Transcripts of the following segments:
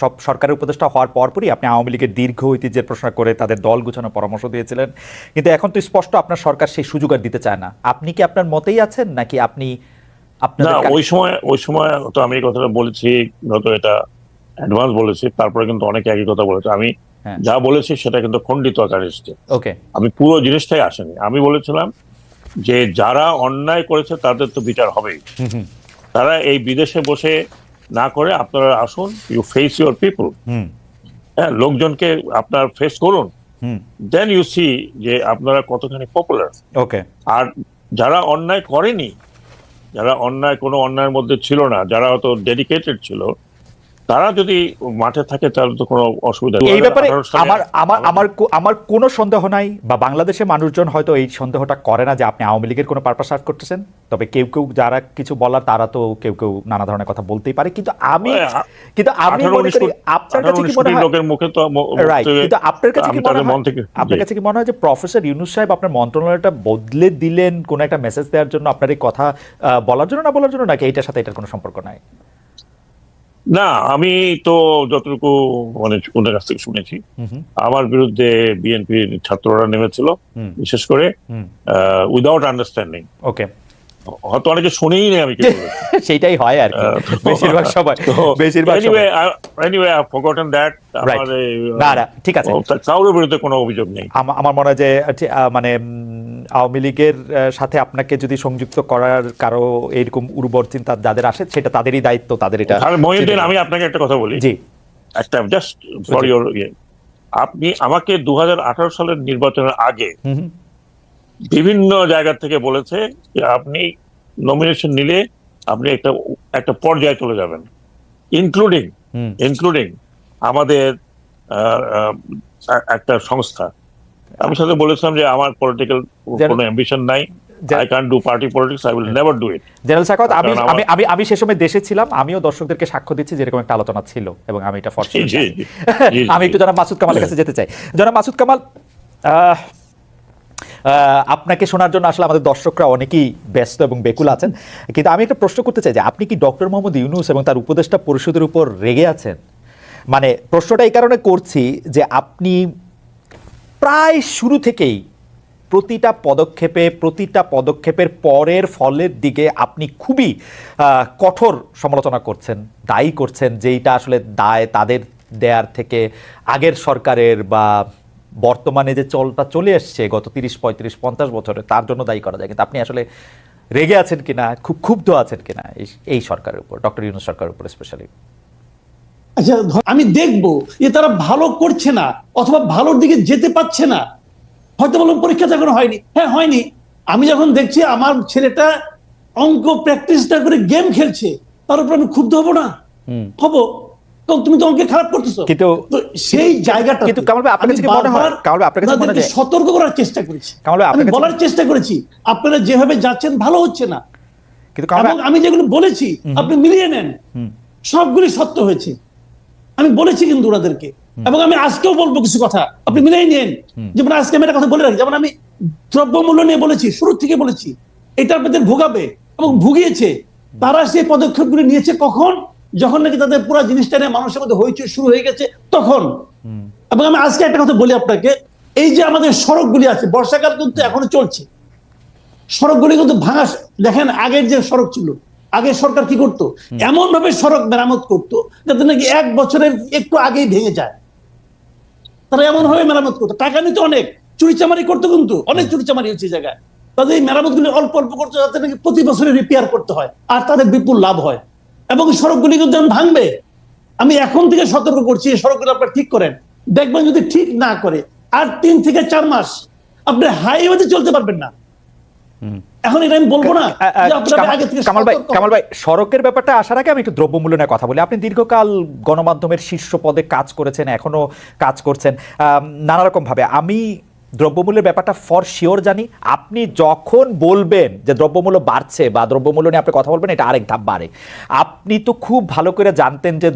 সব সরকারের উপদেষ্টা হওয়ার পরপরই আপনি আওয়ামী লীগের দীর্ঘ ঐতিহ্যের প্রশ্ন করে তাদের দল গুছানোর পরামর্শ দিয়েছিলেন, কিন্তু এখন তো স্পষ্ট আপনার সরকার সেই সুযোগ আর দিতে চায় না। আপনি কি আপনার মতেই আছেন, নাকি আপনি না, ওই সময় তো আমি এই কথাটা বলেছি, হয়তো এটা অ্যাডভান্স বলেছি, তারপরে কিন্তু অনেকে একই কথা বলেছে। আমি যা বলেছি সেটা কিন্তু খণ্ডিত আকারে এসেছে। ওকে, আমি পুরো জিনিসটাই আসেনি। আমি বলেছিলাম যে যারা অন্যায় করেছে তাদের তো বিচার হবেই। তারা এই বিদেশে বসে না করে আপনারা আসুন, ইউ ফেস ইউর পিপল, হ্যাঁ, লোকজনকে আপনার ফেস করুন, দেন ইউ সি যে আপনারা কতখানি পপুলার। ওকে, আর যারা অন্যায় করেনি, যারা কোনো অন্যায়ের মধ্যে ছিল না, যারা হয়তো ডেডিকেটেড ছিল, তারা যদি মাঠে থাকে তাহলে তো কোনো অসুবিধা নেই। এই ব্যাপারে আমার কোনো সন্দেহ নাই, বা বাংলাদেশের মানুষজন হয়তো এই সন্দেহটা করে না যে আপনি আওয়ামী লীগের কোনো পারপাস সার্ভ করতেছেন। তবে কেউ কেউ যারা কিছু বলার, তারা তো কেউ কেউ নানা ধরনের কথা বলতেই পারে, কিন্তু আমি মনে করি আপনার কাছে কি মনে হয়, লোকের মুখে তো রাইট, কিন্তু আপনার কাছে কি মনে হয় যে প্রফেসর ইউনূস সাহেব আপনার মন্ত্রণালয়টা বদলে দিলেন কোন একটা মেসেজ দেওয়ার জন্য, আপনার এই কথা বলার জন্য, না বলার জন্য, নাকি এটার সাথে এটার কোনো সম্পর্ক নাই? না, আমি তো যতটুকু মানে ওদের কাছ থেকে শুনেছি, আমার বিরুদ্ধে বিএনপির ছাত্ররা নেমেছিল, বিশেষ করে উইদাউট আন্ডারস্ট্যান্ডিং। ওকে, হয়তো অনেকে শুনেই নেই আমি কি বলেছি। সেটাই হয় আর কি বেশিরভাগ সময়। Anyway I forgotten that. না, ঠিক আছে, কারোর বিরুদ্ধে কোনো অভিযোগ নেই। আমার মনে হয় যে মানে আওয়ামী লীগের সাথে আপনাকে যদি সংযুক্ত করার কারো এরকম উর্বর চিন্তা যাদের আসে, সেটা তাদেরই দায়িত্ব, তাদের এটা। মহিউদ্দিন, আমি আপনাকে একটা কথা বলি, জি, একটা জাস্ট ফর ইওর আপনি আমাকে 2018 সালের নির্বাচনের আগে বিভিন্ন জায়গা থেকে বলেছে যে আপনি নমিনেশন নিলে আপনি একটা পর্যায়ে চলে যাবেন, ইনক্লুডিং আমাদের একটা সংস্থা। আমি সাথে বলেছিলাম যে আমার পলিটিক্যাল কোনো অ্যাম্বিশন নাই, I can't do party politics, I will never do it. General Sakhawat, আমি সে সময় দেশে ছিলাম, আমিও দর্শকদেরকে সাক্ষ্য দিচ্ছি যেরকম একটা আলোচনা ছিল, এবং আমি এটা ফরছি। আমি একটু জনাব মাসুদ কামালের কাছে যেতে চাই। জনাব মাসুদ কামাল, আপনাকে শোনার জন্য আসলে আমাদের দর্শকরা অনেকেই ব্যস্ত এবং বেকুল আছেন, কিন্তু আমি একটা প্রশ্ন করতে চাই যে আপনি কি ডক্টর মোহাম্মদ ইউনূস এবং তার উপদেষ্টা পরিষদের উপর রেগে আছেন? মানে প্রশ্নটা এই কারণে করছি যে আপনি প্রায় শুরু থেকেই প্রতিটা পদক্ষেপের পরের ফলের দিকে আপনি খুবই কঠোর সমালোচনা করছেন, দায়ী করছেন, যেইটা আসলে দায় তাদের দেয়ার থেকে আগের সরকারের বা বর্তমানে যে চলটা চলে আসছে গত 30, 35, 50 বছরে, তার জন্য দায়ী করা যায়। কিন্তু আপনি আসলে রেগে আছেন কিনা, খুব ক্ষুব্ধ আছেন কিনা এই সরকারের উপর, ডক্টর ইউনূস সরকারের উপর স্পেশালি? আচ্ছা, আমি দেখবো যে তারা ভালো করছে না অথবা ভালোর দিকে যেতে পারছে না, হয়তো বললাম পরীক্ষা যখন হয়নি, হ্যাঁ হয়নি, আমি যখন দেখছি আমার ছেলেটা অঙ্ক প্র্যাকটিসটা করে গেম খেলছে, তার উপর আমি ক্ষুব্ধ হবো না? হবো। তুমি তো অঙ্কে খারাপ করতেছো, কিন্তু সেই জায়গাটা কিন্তু কামাল ভাই আপনার কাছে কি মনে হয়, কামাল ভাই আপনার কাছে মনে হয় সতর্ক করার চেষ্টা করেছি, কামাল ভাই আমি বলার চেষ্টা করেছি আপনারা যেভাবে যাচ্ছেন ভালো হচ্ছে না, কিন্তু আমি যেগুলো বলেছি আপনি মিলিয়ে নেন, সবগুলি সত্য হয়েছে। আমি বলেছি কিন্তু ওনাদেরকে, এবং আমি আজকেও বলবো কিছু কথা, আপনি মিলিয়ে নেন। যেমন আজকে আমি একটা কথা বলে রাখি, যেমন আমি দ্রব্যমূল্য নিয়ে বলেছি, শুরু থেকে বলেছি এটা আপনাদের ভোগাবে, এবং ভুগিয়েছে। তারা সেই পদক্ষেপগুলি নিয়েছে কখন? যখন নাকি তাদের পুরো জিনিসটা নিয়ে মানুষের মধ্যে হইচই শুরু হয়ে গেছে তখন। এবং আমি আজকে একটা কথা বলি আপনাকে, এই যে আমাদের সড়কগুলি আছে, বর্ষাকাল কিন্তু এখনো চলছে, সড়কগুলি কিন্তু ভাঙা। দেখেন আগের যে সড়ক ছিল, আগের সরকার কি করতো, এমন ভাবে সড়ক মেরামত করতো যাতে নাকি 1 বছরের একটু আগেই ভেঙে যায়। তারা এমন ভাবে মেরামত করতো, টাকা নিতে অনেক, চুরিচামারি করতো, কিন্তু অনেক চুরিচামারি হচ্ছে জায়গায়। তাদের এই মেরামত গুলি অল্প অল্প করতো যাতে নাকি প্রতি বছরে রিপেয়ার করতে হয়, আর তাদের বিপুল লাভ হয়। এবং সড়কগুলি কিন্তু ভাঙবে। আমি এখন থেকে সতর্ক করছি, এই সড়কগুলো আপনারা ঠিক করেন। দেখবেন যদি ঠিক না করে আর 3 থেকে 4 মাস আপনি হাইওয়েতে চলতে পারবেন না। এখন এটা আমি বলবো না। কামাল ভাই, সড়কের ব্যাপারটা আসার আগে আমি একটু দ্রব্যমূল্য নিয়ে কথা বলি। আপনি দীর্ঘকাল গণমাধ্যমের শীর্ষ পদে কাজ করেছেন, এখনো কাজ করছেন নানা রকম ভাবে। আমি দ্রব্যমূল্যের ব্যাপারটা ফর শিওর জানি। আপনি যখন বলবেন যে দ্রব্যমূল্য বাড়ছে বা দ্রব্যমূল্য নিয়ে আপনি কথা বলবেন, এটা আরেক ধাপ বাড়ে। আপনি তো খুব ভালো করে জানতেন যে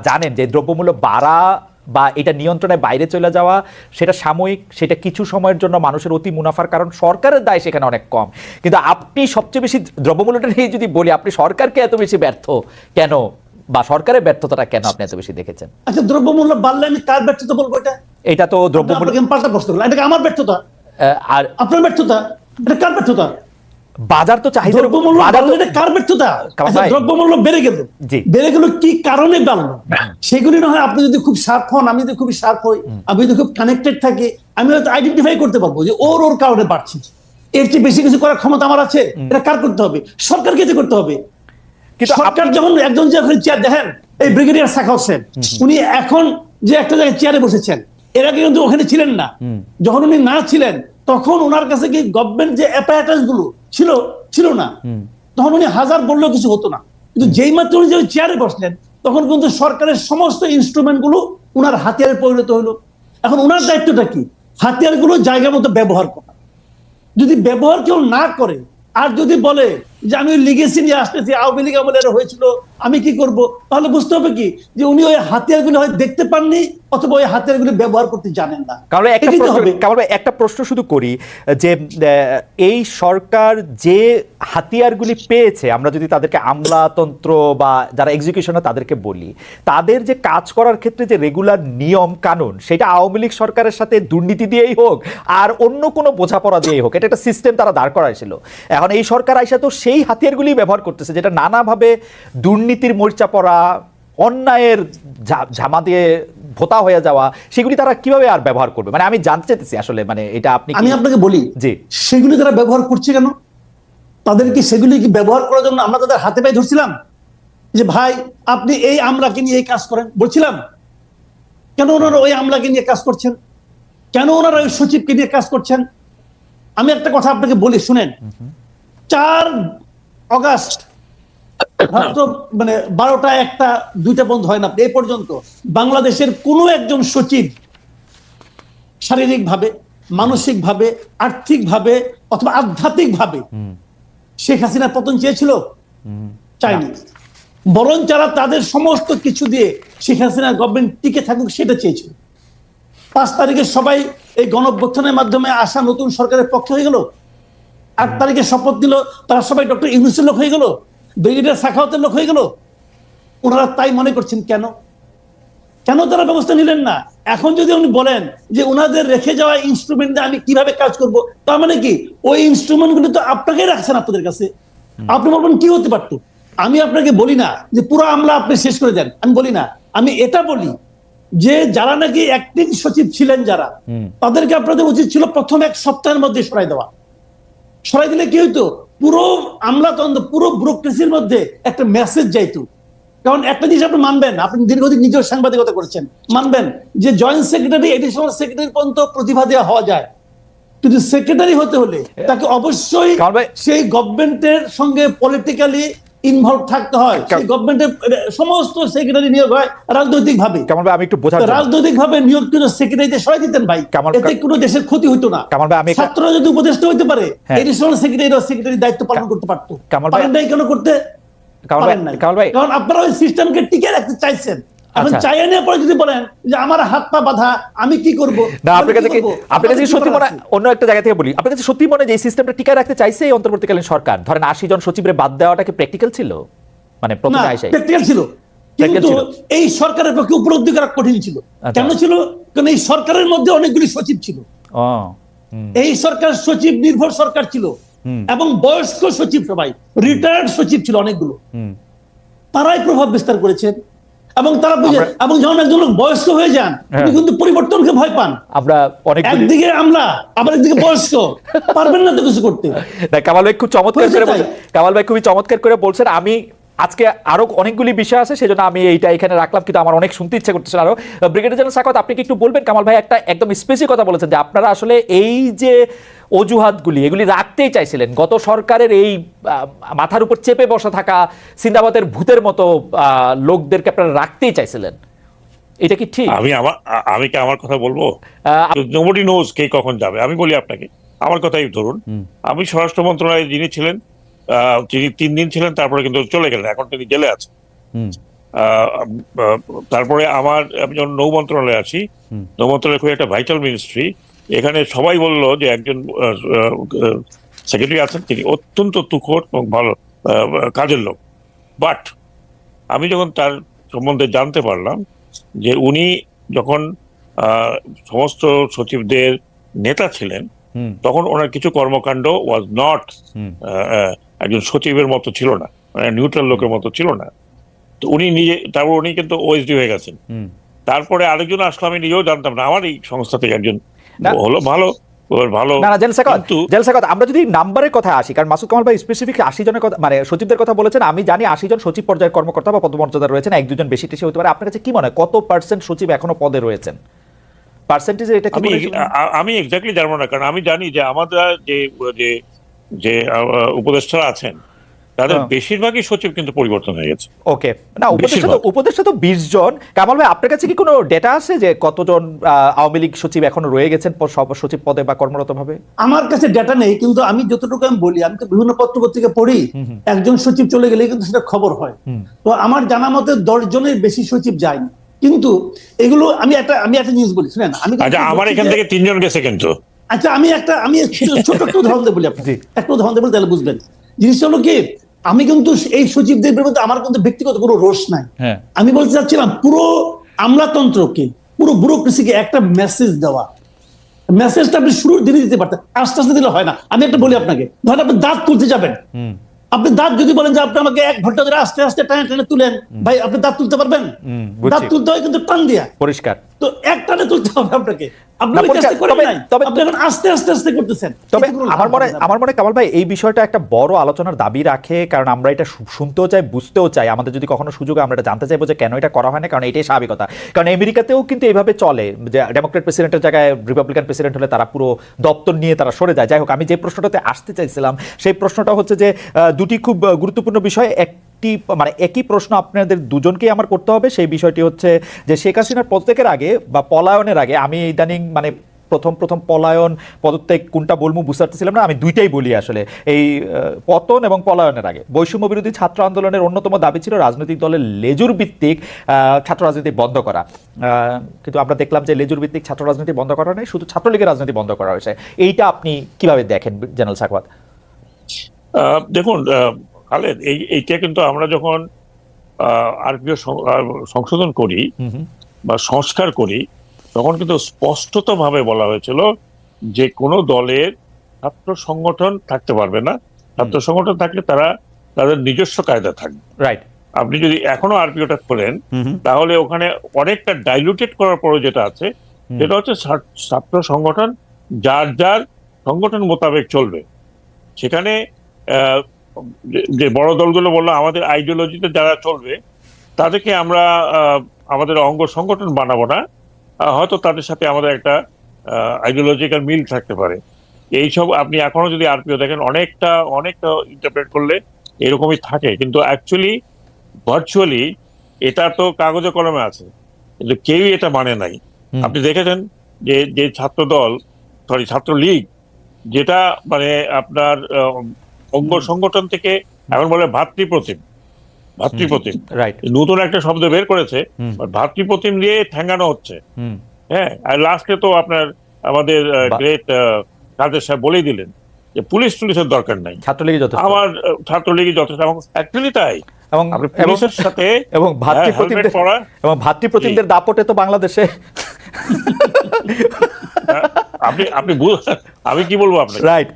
জানেন যে দ্রব্যমূল্য বাড়া বা এটা নিয়ন্ত্রণের বাইরে চলে যাওয়া সেটা সাময়িক, সেটা কিছু সময়ের জন্য মানুষের অতি মুনাফার কারণ, সরকারের দায় সেখানে অনেক কম। কিন্তু আপনি সবচেয়ে বেশি দ্রব্যমূল্যটা নিয়ে যদি বলি, আপনি সরকারকে এত বেশি ব্যর্থ কেন বা সরকারের ব্যর্থতাটা কেন আপনি এত বেশি দেখেছেন? আচ্ছা, দ্রব্যমূল্য বাড়লে আমি কার ব্যর্থতা বলবো? এটা তো দ্রব্যমূল্য আপনাকে পাল্টা প্রশ্ন করলাম, এটা কি আমার ব্যর্থতা? আর আপনার ব্যর্থতা? এটা কার ব্যর্থতা? বাজার তো চাহিদা, দ্রব্যমূল্য বাড়লে এটা কার ব্যর্থতা? আচ্ছা, দ্রব্যমূল্য বেড়ে গেল, বেড়ে গেল কি কারণে বাড়লো? সেগুলি না হয় আপনি যদি খুব শার্প হন, আমি যদি খুবই শার্প হই, আমি যদি খুব কানেক্টেড থাকি, আমি হয়তো আইডেন্টিফাই করতে পারবো যে ওর কারণে বাড়ছে। এর চেয়ে বেশি কিছু করার ক্ষমতা আমার আছে? এটা কার করতে হবে? সরকারকে যে করতে হবে। কিন্তু সরকার যখন একজন যে চেয়ার দেখেন, এই ব্রিগেডিয়ার সাখাওয়াত হোসেন, উনি এখন যে একটা জায়গায় চেয়ারে বসেছেন, এর আগে কিন্তু ওখানে ছিলেন না। যখন উনি না ছিলেন তখন ওনার কাছে কি গভর্নমেন্ট যে অ্যাপারেটাস গুলো ছিল না, তখন উনি হাজার বললেও কিছু হতো না। কিন্তু যেই মাত্র উনি যে চেয়ারে বসলেন, তখন কিন্তু সরকারের সমস্ত ইনস্ট্রুমেন্ট গুলো উনার হাতিয়ারে পরিণত হলো। এখন উনার দায়িত্বটা কি? হাতিয়ার গুলো জায়গা মতো ব্যবহার করা। যদি ব্যবহার কেউ না করে, আর যদি বলে যে আমি লিগেসি নিয়ে আসতেছি, আওয়ামী লীগ আমলে এটা হয়েছিল, আমি কি করব, তাহলে বুঝতে হবে কি যে উনি ওই হাতিয়ারগুলো হয় দেখতে পাননি, অথবা ওই হাতিয়ারগুলো ব্যবহার করতে জানেন না। কারণ একটা প্রশ্ন শুধু করি যে এই সরকার যে হাতিয়ারগুলি পেয়েছে, আমরা যদি তাদেরকে আমলাতন্ত্র বা যারা এক্সিকিউশনে তাদেরকে বলি, তাদের যে কাজ করার ক্ষেত্রে যে রেগুলার নিয়ম কানুন, সেটা আওয়ামী লীগ সরকারের সাথে দুর্নীতি দিয়েই হোক আর অন্য কোনো বোঝাপড়া দিয়েই হোক, এটা একটা সিস্টেম তারা দাঁড় করাইছিল। এখন এই সরকার আইসা তো সেই হাতিয়ারগুলি ব্যবহার করতেছে, যেটা নানাভাবে দুর্নীতির মরিচা পড়া, অন্যায়ের ঝামা দিয়ে ভোতা হয়ে যাওয়া, সেগুলি তারা কিভাবে আর ব্যবহার করবে? মানে আমি জানতে চাইতেছি আসলে, মানে এটা আমি আপনাকে বলি যে সেগুলি তারা ব্যবহার করছে কেন? তাদের কি সেগুলি কি ব্যবহার করার জন্য আমরা তাদের হাতে পায়ে ধরছিলাম যে ভাই আপনি এই আমলাকে নিয়ে এই কাজ করেন বলছিলাম? কেন ওনারা ওই আমলাকে নিয়ে কাজ করছেন? কেন ওনারা ওই সচিবকে নিয়ে কাজ করছেন? আমি একটা কথা আপনাকে বলি, শুনেন। 4 অগাস্ট মানে 12টা 1টা 2টা বন্ধ হয় না এই পর্যন্ত বাংলাদেশের কোন একজন সচিব শারীরিকভাবে, মানসিকভাবে, আর্থিকভাবে অথবা আধ্যাত্মিকভাবে শেখ হাসিনার পতন চেয়েছিল? চাইনি। বরং যারা তাদের সমস্ত কিছু দিয়ে শেখ হাসিনার গভর্নমেন্ট টিকে থাকুক সেটা চেয়েছিল। 5 তারিখে সবাই এই গণঅভ্যুত্থানের মাধ্যমে আসা নতুন সরকারের পক্ষে হয়ে গেল। 8 তারিখে শপথ দিল, তারা সবাই ডক্টর ইউনূসের লোক হয়ে গেল, ব্রিগেডিয়ার সাখাওয়াতের লোক হয়ে গেল। ওনারা তাই মনে করছেন কেন? কেন তারা ব্যবস্থা নিলেন না? এখন যদি উনি বলেন যে ওনাদের রেখে যাওয়া ইনস্ট্রুমেন্ট দিয়ে আমি কিভাবে কাজ করব, তার মানে কি ওই ইনস্ট্রুমেন্ট গুলো তো আপনাকেই রাখছেন আপনাদের কাছে। আপনি বলবেন কি হতে পারতো? আমি আপনাকে বলি না যে পুরো আমলা আপনি শেষ করে দেন, আমি বলি না। আমি এটা বলি যে যারা নাকি অ্যাক্টিং সচিব ছিলেন, যারা, তাদেরকে আপনাদের উচিত ছিল প্রথম 1 সপ্তাহের মধ্যে সরাই দেওয়া। সরাই দিলে কি হইতো? পুরো আমলাতন্ত্র, পুরো ব্যুরোক্রেসির মধ্যে একটা মেসেজ যাইতো। কারণ একটা জিনিস আপনি মানবেন, আপনি দীর্ঘদিন নিজের সাংবাদিকতা করেছেন, মানবেন যে জয়েন্ট সেক্রেটারি, এডিশনাল সেক্রেটারি পর্যন্ত প্রতিভা দেওয়া হওয়া যায়, কিন্তু সেক্রেটারি হতে হলে তাকে অবশ্যই সেই গভর্নমেন্টের সঙ্গে পলিটিক্যালি ইনভলভ থাকতে হয়। সেই গভর্নমেন্টের সমস্ত সেক্রেটারি নিয়োগ হয় রাজনৈতিক ভাবে। আমি একটু বোঝার জন্য রাজনৈতিক ভাবে নিয়োগকৃত সেক্রেটারিতে সরাই দিতেন ভাই, এতে কোনো দেশের ক্ষতি হতো না। ছাত্ররা যদি উপদেষ্টা হইতে পারে, এডিশনাল সেক্রেটারি দায়িত্ব পালন করতে পারতো। পারেন নাই কেন করতে? কারণ আপনারা ওই সিস্টেমকে টিকে রাখতে চাইছেন। এখন চাইয়ে নেওয়ার পরে যদি বলেন যে আমার হাত পা বাঁধা, আমি কি করবো? আপনার কাছে সত্যি মনে, অন্য একটা জায়গা থেকে বলি, আপনার কাছে সত্যি মনে যে এই সিস্টেমটা টিকায় রাখতে চাইছে এই অন্তর্বর্তীকালীন সরকার? ধরেন 80 জন সচিবের বাদ দেওয়াটা কি প্র্যাকটিক্যাল ছিল? মানে প্রথমে আইসাই প্র্যাকটিক্যাল ছিল, কিন্তু এই সরকারের পক্ষে উপলব্ধি করা কঠিন ছিল। কেন ছিল? কারণ এই সরকারের মধ্যে অনেকগুলি সচিব ছিল। এই সরকার সচিব নির্ভর সরকার ছিল, এবং বয়স্ক সচিব, সবাই রিটায়ার্ড সচিব ছিল অনেকগুলো। তারাই প্রভাব বিস্তার করেছেন, এবং তারা বুঝে, এবং যখন একজন লোক বয়স্ক হয়ে যান, তিনি কিন্তু পরিবর্তনকে ভয় পান। আমরা একদিকে আমলা, আবার একদিকে বয়স্ক, পারবেন না তো কিছু করতে। কামাল ভাই খুবই চমৎকার করে বলছেন। আমি আজকে আরো অনেকগুলি বিষয় আছে, সেজন্য আমি এইটা এখানে রাখলাম, কিন্তু আমার অনেক শুনতে ইচ্ছা করতেছিল আরো। ব্রিগেডিয়ার জেনারেল সাখাওয়াত, আপনি কি একটু বলবেন? কামাল ভাই একটা একদম স্পেসিফিক কথা বলেছেন যে আপনারা আসলে এই যে অজুহাতগুলি, এগুলি রাখতেই চাইছিলেন। গত সরকারের এই মাথার উপর চেপে বসা থাকা সিন্দাবাদের ভূতের মতো লোকদেরকে আপনারা রাখতেই চাইছিলেন, এটা কি ঠিক? আমি কি আমার কথা বলবো? নোবডি নোজ কে কখন যাবে। আমি বলি আপনাকে আমার কথাই ধরুন। আমি স্বরাষ্ট্র মন্ত্রণালয়ে যিনি ছিলেন, তিনি 3 দিন ছিলেন, তারপরে কিন্তু চলে গেলেন, এখন তিনি জেলে আছেন। তারপরে আমি যখন নৌ মন্ত্রণালয়ে আছি, নৌ মন্ত্রণালয় খুব একটা ভাইটাল মিনিস্ট্রি। এখানে সবাই বললো যে একজন সেক্রেটারি আছেন, তিনি অত্যন্ত তুখোড় এবং ভালো কাজের লোক। বাট আমি যখন তার সম্বন্ধে জানতে পারলাম যে উনি যখন সমস্ত সচিবদের নেতা ছিলেন, তখন ওনার কিছু কর্মকাণ্ড ওয়াজ নট একজন সচিবের মতো ছিল না, মানে নিউট্রাল লোকের মতো ছিল না। তো উনি নিজে, তারপর উনি কিন্তু ওএসডি হয়ে গেছেন। তারপরে আরেকজন আসলো, আমি নিজেও জানতাম না, আমার এই সংস্থা থেকে একজন হলো, ভালো ভালো। না না, জেলসাকাত, আমরা যদি নাম্বারের কথা আসি, কারণ মাসুদ কামাল ভাই স্পেসিফিক 80 জনের কথা, মানে সচিবদের কথা বলেছেন, আমি জানি 80 জন সচিব পর্যায়ের কর্মকর্তা বা পদমর্যাদা রয়েছেন, এক দুজন বেশি টেশি হতে পারে। আপনার কাছে কি মনে হয় কত পার্সেন্ট সচিব এখনো পদে রয়েছেন? পার্সেন্টেজ এটা কি আমি এক্স্যাক্টলি জানবো না, কারণ আমি জানি যে আমাদের যে যে উপদেষ্টারা আছেন তাদের বেশিরভাগই সচিব কিন্তু পরিবর্তন হয়ে গেছে। ওকে, না উপদেষ্টা তো 20 জন। কামাল ভাই, আপনার কাছে কি কোনো ডেটা আছে যে কতজন আওয়ামী লীগ সচিব এখনো রয়ে গেছেন সচিব পদে বা কর্মরত ভাবে? আমার কাছে ডেটা নেই, কিন্তু আমি যতটুকু আমি বলি, আমি তো বিভিন্ন পত্র পত্রিকা পড়ি, একজন সচিব চলে গেলে কিন্তু সেটা খবর হয়। তো আমার জানা মতে 10 জনের বেশি সচিব যায়নি। কিন্তু এগুলো আমি একটা নিউজ বলি, শুনেন। আচ্ছা, আমার এখান থেকে 3 জন গেছে কিন্তু। আচ্ছা, আমি ছোট একটা উদাহরণ দেব বলি, আপনাকে একটা উদাহরণ দেব, তাহলে বুঝবেন। জিনিসটা হলো কি, আমি কিন্তু এই সচিবদের বিরুদ্ধে আমার কিন্তু ব্যক্তিগত কোনো রোষ নাই। আমি বলতে চাচ্ছিলাম পুরো আমলাতন্ত্রকে, পুরো ব্যুরোক্রেসিকে একটা মেসেজ দেওয়া। মেসেজটা আপনি শুরুর দিনে দিতে পারতেন, আস্তে আস্তে দিলে হয় না। আমি একটা বলি আপনাকে, ধরেন আপনি দাঁত তুলতে যাবেন, আপনি দাঁত যদি বলেন যে আপনি আমাকে 1 ঘন্টা ধরে আস্তে আস্তে টানে টানে তুলেন, ভাই আপনি দাঁত তুলতে পারবেন? দাঁত তুলতে হয় কিন্তু টান দিয়া, পরিষ্কার। তো এক টানে তুলতে হবে আপনাকে। আস্তে আস্তে আস্তে করতেছেন। তবে আমার মনে কামাল ভাই, এই বিষয়টা একটা বড় আলোচনার দাবি রাখে, কারণ আমরা এটা শুনতেও চাই, বুঝতেও চাই। আমাদের যদি কখনো সুযোগ, আমরা এটা জানতে চাইবো যে কেন এটা করা হয় না, কারণ এটাই স্বাভাবিকতা। কারণ আমেরিকাতেও কিন্তু এইভাবে চলে যে ডেমোক্রেট প্রেসিডেন্টের জায়গায় রিপাবলিকান প্রেসিডেন্ট হলে তারা পুরো দপ্তর নিয়ে তারা সরে যায়। যাই হোক, আমি যে প্রশ্নটাতে আসতে চাইছিলাম সেই প্রশ্নটা হচ্ছে যে দুটি খুব গুরুত্বপূর্ণ বিষয়। মানে একই প্রশ্ন আপনাদের দুজনকেই আমার করতে হবে। সেই বিষয়টি হচ্ছে যে শেখ হাসিনার পদত্যাগের আগে বা পলায়নের আগে, আমি ইদানিং মানে প্রথম পলায়ন পদত্যাগ কোনটা বলবো বুঝতে পারতেছিলাম না, আমি দুইটাই বলি আসলে। এই পতন এবং পলায়নের আগে বৈষম্য বিরোধী ছাত্র আন্দোলনের অন্যতম দাবি ছিল রাজনৈতিক দলের লেজুর ভিত্তিক ছাত্র রাজনীতি বন্ধ করা। কিন্তু আমরা দেখলাম যে লেজুর ভিত্তিক ছাত্র রাজনীতি বন্ধ করা নেই, শুধু ছাত্রলীগের রাজনীতি বন্ধ করা হয়েছে। এইটা আপনি কিভাবে দেখেন জেনারেল সাখাওয়াত? দেখুন খালেদ, এইটা কিন্তু আমরা যখন আরপিও সংশোধন করি বা সংস্কার করি, তখন কিন্তু স্পষ্টতভাবে বলা হয়েছিল যে কোনো দলের ছাত্র সংগঠন থাকতে পারবে না। ছাত্র সংগঠন থাকলে তারা তাদের নিজস্ব কায়দা থাকবে। রাইট। আপনি যদি এখনো আরপিওটা করেন, তাহলে ওখানে অনেকটা ডাইলুটেড করার পরে যেটা আছে, সেটা হচ্ছে ছাত্র সংগঠন যার যার সংগঠন মোতাবেক চলবে। সেখানে যে বড় দলগুলো বললো আমাদের আইডিওলজিতে যারা চলবে তাদেরকে আমরা আমাদের অঙ্গ সংগঠন বানাবো না, হয়তো তাদের সাথে আমাদের একটা আইডিওলজিক্যাল মিল থাকতে পারে। এইসব আপনি এখনো যদি আরপিও দেখেন, অনেকটা ইন্টারপ্রেট করলে এরকমই থাকে, কিন্তু অ্যাকচুয়ালি ভার্চুয়ালি এটা তো কাগজে কলমে আছে, কিন্তু কেউই এটা মানে নাই। আপনি দেখেছেন যে ছাত্রলীগ যেটা মানে আপনার অঙ্গ সংগঠন থেকে এখন বলে ভাতৃপ্রতিম, নতুন একটা শব্দ বের করেছে, ভাতৃপ্রতিম দিয়ে ঠেঙ্গানো হচ্ছে। হ্যাঁ, আর লাস্টে তো আপনার আমাদের গ্রেট কাদের সাহেব বলেই দিলেন যে পুলিশের দরকার নাই, আমার ছাত্রলীগই যথেষ্ট। অ্যাকচুয়ালি তাই, এবং পুলিশের সাথে এবং ভাতৃপ্রতিমদের দাপটে তো বাংলাদেশে আমি কি বলবো আপনাকে, রাইট,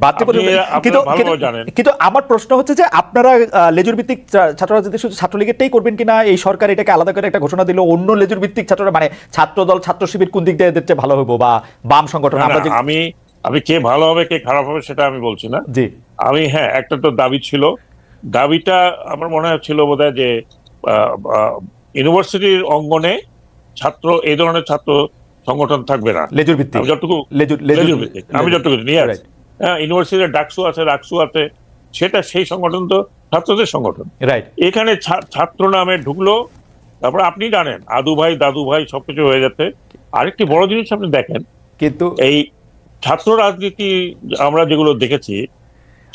কিন্তু আমার প্রশ্ন হচ্ছে যে আপনারা লেজুর ভিত্তিক ছাত্র রাজনীতি শুধু ছাত্রলীগেরটাই করবেন কিনা? এই সরকার এটাকে আলাদা করে একটা ঘোষণা দিল, অন্য লেজুর ভিত্তিক ছাত্ররা মানে ছাত্র দল ছাত্র শিবির কোন দিক দিয়ে এদের চেয়ে ভালো হবো বা বাম সংগঠন? আমি কে ভালো হবে কে খারাপ হবে সেটা আমি বলছি না। জি, আমি একটা তো দাবি ছিল, দাবিটা আমার মনে হচ্ছিল বোধহয় যে ইউনিভার্সিটির অঙ্গনে এই ধরনের ছাত্র সংগঠন থাকবে না, লেজুর ভিত্তিক। আমি যতটুকু ইউনিভার্সিটির ডাকসু আছে, সেটা সেই সংগঠন তো ছাত্রদের সংগঠন। এখানে ছাত্র নামে ঢুকলো, তারপর আপনি জানেন আদু ভাই দাদু ভাই সবকিছু হয়ে যাচ্ছে। আরেকটি বড় জিনিস আপনি দেখেন, কিন্তু এই ছাত্র রাজনীতি আমরা যেগুলো দেখেছি,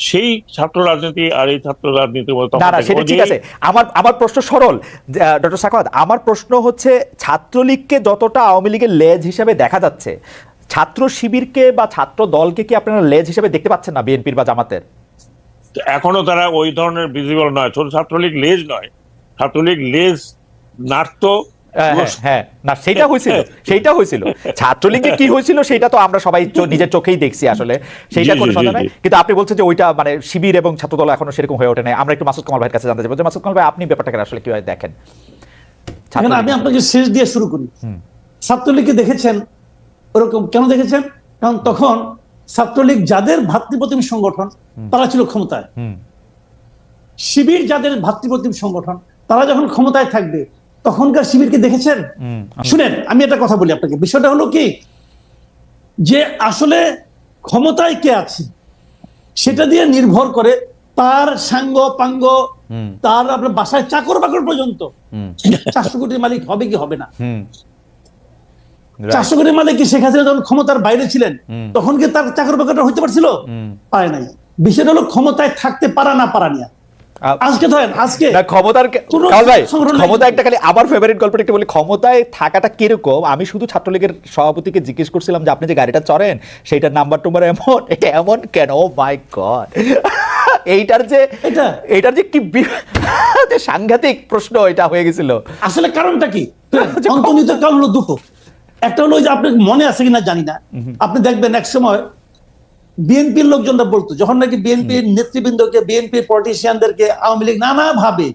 সেই ছাত্র রাজনীতি আর এই ছাত্র রাজনীতির মধ্যে সেটা ঠিক আছে। আমার প্রশ্ন সরল ডক্টর সাখাওয়াত, আমার প্রশ্ন হচ্ছে ছাত্রলীগকে যতটা আওয়ামী লীগের লেজ হিসেবে দেখা যাচ্ছে, ছাত্র শিবিরকে বা ছাত্র দলকে কি আপনারা লেজ হিসেবে দেখতে পাচ্ছেন না বিএনপির বা জামাতের? এখনো তারা ওই ধরনের ভিজিবল নয়। ছোট ছাত্রলীগ লেজ নয়, ছাত্রলীগ লেজ নাড়তো। হ্যাঁ না সেইটা হয়েছিল ছাত্রলীগে কি হয়েছিল সেটা তো আমরা সবাই নিজের চোখেই দেখছি আসলে, সেইটা জি, কোনো জি, কথা জি, নাই। জি। কিন্তু আপনি বলছেন যে ওইটা মানে শিবির এবং ছাত্রদল এখনো সেরকম হয়ে ওঠে নাই। আমরা একটু মাসুদ কামাল ভাইয়ের কাছে জানতে চাইবো যে মাসুদ কামাল ভাই আপনি ব্যাপারটাকে আসলে কিভাবে দেখেন? এখন আমি আপনাকে শেষ দিয়ে শুরু করি। ছাত্রলীগকে দেখেছেন ওরকম কেন দেখেছেন? কারণ তখন ছাত্রলীগ যাদের ভাতৃপ্রতিম সংগঠন তারা ছিল ক্ষমতায়, শিবির যাদের ভাতৃপ্রতিম সংগঠন তারা যখন ক্ষমতায় থাকবে তখনকার শিবিরকে দেখেছেন? শুনেন আমি একটা কথা বলি আপনাকে, বিষয়টা হলো কি যে আসলে ক্ষমতায় কে আছে সেটা দিয়ে নির্ভর করে তার সাঙ্গ পাঙ্গ, তার আপনার বাসায় চাকর বাকর পর্যন্ত 400 কোটির মালিক হবে কি হবে না। 400 কোটির মালিক কি শেখ হাসিনা যখন ক্ষমতার বাইরে ছিলেন তখন কি তার চাকর বাকরটা হইতে পারছিল? পারে নাই। বিষয়টা হলো ক্ষমতায় থাকতে পারা না পারা নিয়ে। আজকে ধরেন আজকে ক্ষমতার কোনো ভাই সংগঠন নাই। ক্ষমতা একটা খালি আমার ফেভারিট গল্পটা একটু বলি, ক্ষমতায় থাকাটা কিরকম। আমি শুধু ছাত্রলীগের সভাপতিকে জিজ্ঞেস করছিলাম যে আপনি যে গাড়িটা চড়েন সেইটার নাম্বার টুম্বার এমন, এটা এমন কেন? মাই গড, এইটার যে কি যে সাংঘাতিক প্রশ্ন এটা হয়ে গেছিল। আসলে কারণটা কি? অন্তর্নিহিত কারণ হলো দুটো। একটা হলো যে আপনার মনে আছে কিনা জানি না, আপনি দেখবেন এক সময় বিএনপির লোকজনরা বলতো যখন নাকি বিএনপির নেতৃবৃন্দকে, বিএনপির পলিটিশিয়ানদেরকে আওয়ামী লীগ নানা ভাবে